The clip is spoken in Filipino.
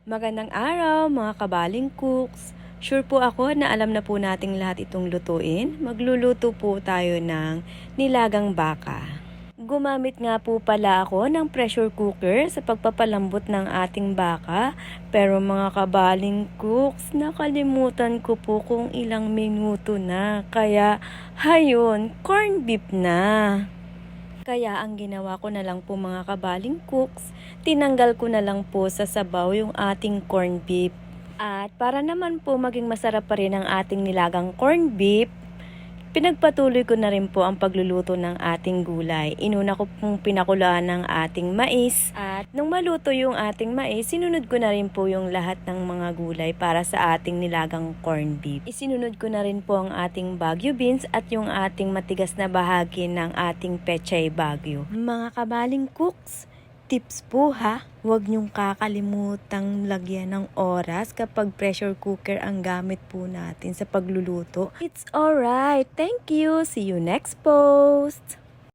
Magandang araw mga kabaling cooks! Sure po ako na alam na po nating lahat itong lutuin. Magluluto po tayo ng nilagang baka. Gumamit nga po pala ako ng pressure cooker sa pagpapalambot ng ating baka. Pero mga kabaling cooks, nakalimutan ko po kung ilang minuto na. Kaya, hayun, corn beef na. Kaya ang ginawa ko na lang po mga kabaling cooks, tinanggal ko na lang po sa sabaw yung ating corn beef. At para naman po maging masarap pa rin ang ating nilagang corn beef, pinagpatuloy ko na rin po ang pagluluto ng ating gulay. Inuna ko pong pinakulaan ng ating mais. At nung maluto yung ating mais, sinunod ko na rin po yung lahat ng mga gulay para sa ating nilagang corn beef. Isinunod ko na rin po ang ating Baguio beans at yung ating matigas na bahagi ng ating pechay Baguio. Mga kabaling cooks, tips po ha, huwag niyong kakalimutang lagyan ng oras kapag pressure cooker ang gamit po natin sa pagluluto. It's alright. Thank you. See you next post.